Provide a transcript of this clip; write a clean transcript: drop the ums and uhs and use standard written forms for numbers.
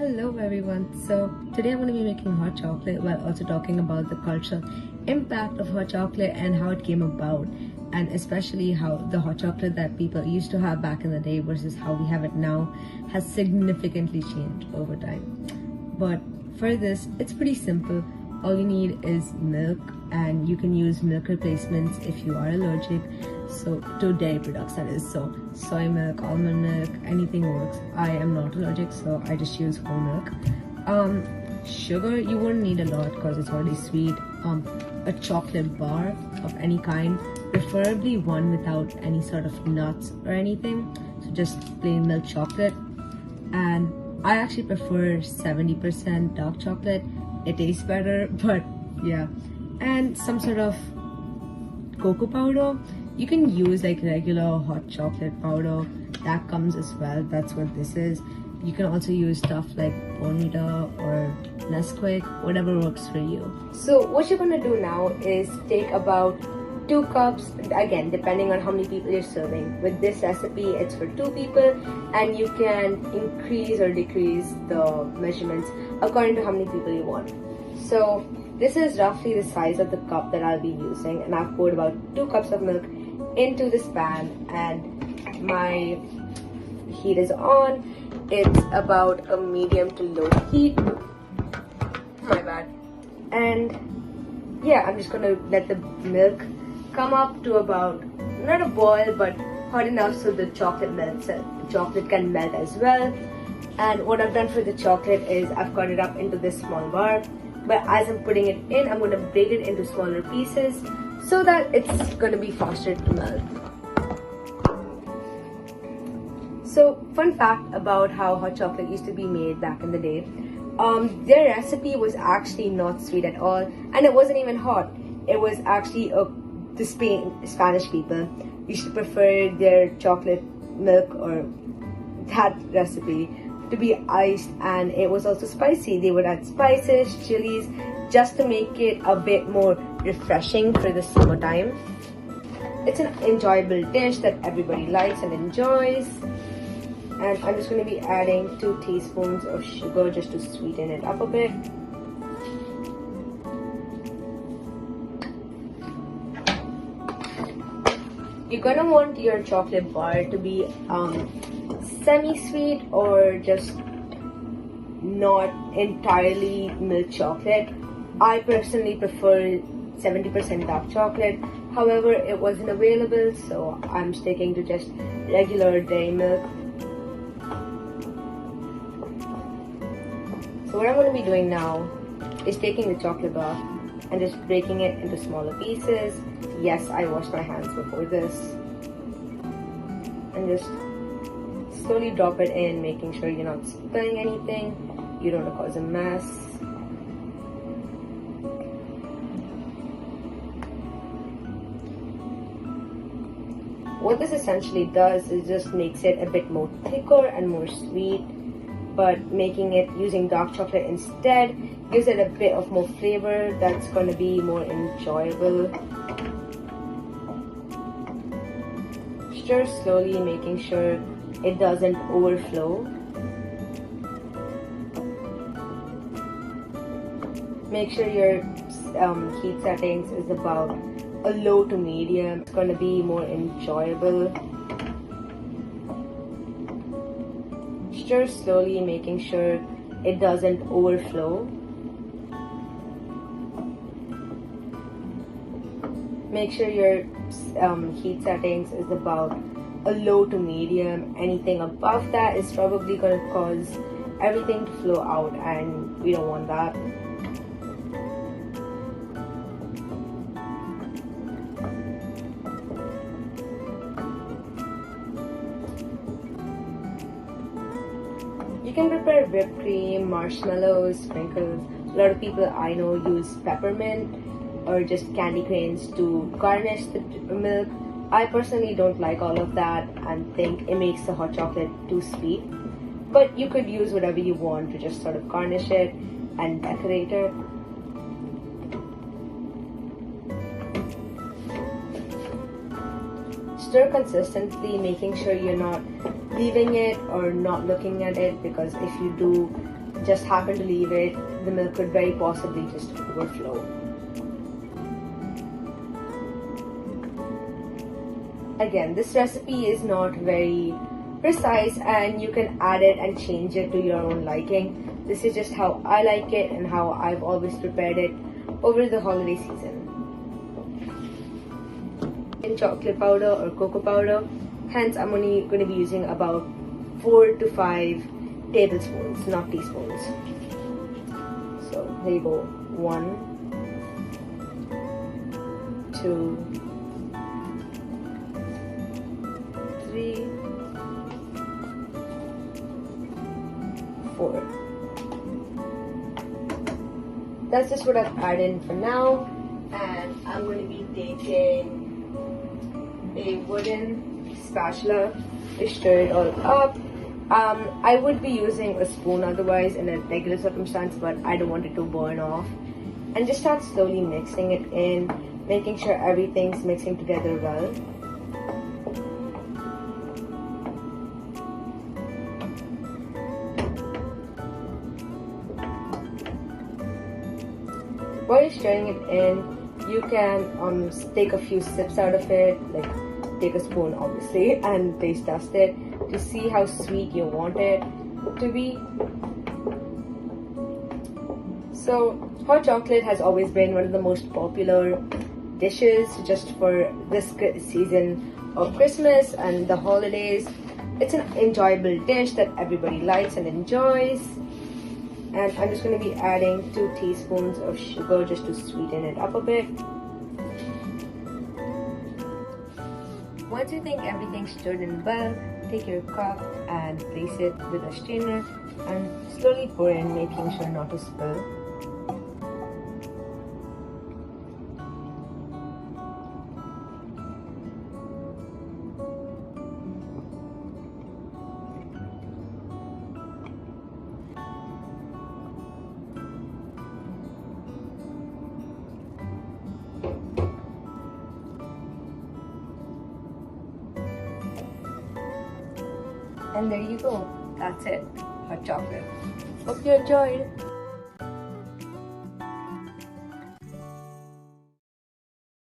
Hello everyone. So today I'm going to be making hot chocolate while also talking about the cultural impact of hot chocolate and how it came about, and especially how the hot chocolate that people used to have back in the day versus how we have it now has significantly changed over time. But for this, it's pretty simple. All you need is milk, and you can use milk replacements if you are allergic to dairy products, that is. So soy milk, almond milk, anything works. I am not allergic, so I just use whole milk. Sugar, you wouldn't need a lot because it's already sweet. A chocolate bar of any kind, preferably one without any sort of nuts or anything, so just plain milk chocolate. And I actually prefer 70% dark chocolate. It tastes better, but yeah. And some sort of cocoa powder. You can use like regular hot chocolate powder, that comes as well. That's what this is. You can also use stuff like Bonita or Nesquik, whatever works for you. So what you're gonna do now is take about 2 cups, again depending on how many people you're serving. With this recipe it's for 2 people, and you can increase or decrease the measurements according to how many people you want. So this is roughly the size of the cup that I'll be using, and I've poured about 2 cups of milk into this pan, and my heat is on. It's about a medium to low heat. My bad. And yeah, I'm just gonna let the milk come up to about, not a boil, but hot enough so the chocolate melts. The chocolate can melt as well. And what I've done for the chocolate is I've cut it up into this small bar, but as I'm putting it in, I'm going to break it into smaller pieces so that it's going to be faster to melt. So, fun fact about how hot chocolate used to be made back in the day. Their recipe was actually not sweet at all, and it wasn't even hot. It was actually the Spanish people used to prefer their chocolate milk or that recipe to be iced, and it was also spicy. They would add spices, chilies, just to make it a bit more refreshing for the summertime. It's an enjoyable dish that everybody likes and enjoys. And I'm just going to be adding 2 teaspoons of sugar just to sweeten it up a bit. You're going to want your chocolate bar to be semi-sweet or just not entirely milk chocolate. I personally prefer 70% dark chocolate. However, it wasn't available, so I'm sticking to just regular dairy milk. So what I'm going to be doing now is taking the chocolate bar and just breaking it into smaller pieces. Yes, I washed my hands before this. And just slowly drop it in, making sure you're not spilling anything. You don't want to cause a mess. What this essentially does is just makes it a bit more thicker and more sweet, but making it using dark chocolate instead gives it a bit of more flavor that's going to be more enjoyable. Stir slowly, making sure it doesn't overflow. Make sure your heat settings is about a low to medium. It's going to be more enjoyable. Stir slowly, making sure it doesn't overflow. Make sure your heat settings is about a low to medium. Anything above that is probably going to cause everything to flow out, and we don't want that. You can prepare whipped cream, marshmallows, sprinkles. A lot of people I know use peppermint or just candy canes to garnish the milk. I personally don't like all of that and think it makes the hot chocolate too sweet. But you could use whatever you want to just sort of garnish it and decorate it. Stir consistently, making sure you're not leaving it or not looking at it, because if you do, just happen to leave it, the milk could very possibly just overflow. Again, this recipe is not very precise and you can add it and change it to your own liking. This is just how I like it and how I've always prepared it over the holiday season. In chocolate powder or cocoa powder, hence I'm only going to be using about 4 to 5 tablespoons, not teaspoons. So there you go. 1, 2, 3, 4. That's just what I've added for now, and I'm going to be taking a wooden spatula to stir it all up. I would be using a spoon otherwise in a regular circumstance, but I don't want it to burn off. And just start slowly mixing it in, making sure everything's mixing together well. While you're stirring it in, you can take a few sips out of it, like take a spoon obviously, and taste test it to see how sweet you want it to be. So hot chocolate has always been one of the most popular dishes just for this season of Christmas and the holidays. It's an enjoyable dish that everybody likes and enjoys. And I'm just going to be adding 2 teaspoons of sugar just to sweeten it up a bit. Once you think everything's stirred in well, take your cup and place it with a strainer and slowly pour in, making sure not to spill. And there you go. That's it. Hot chocolate. Hope you enjoyed.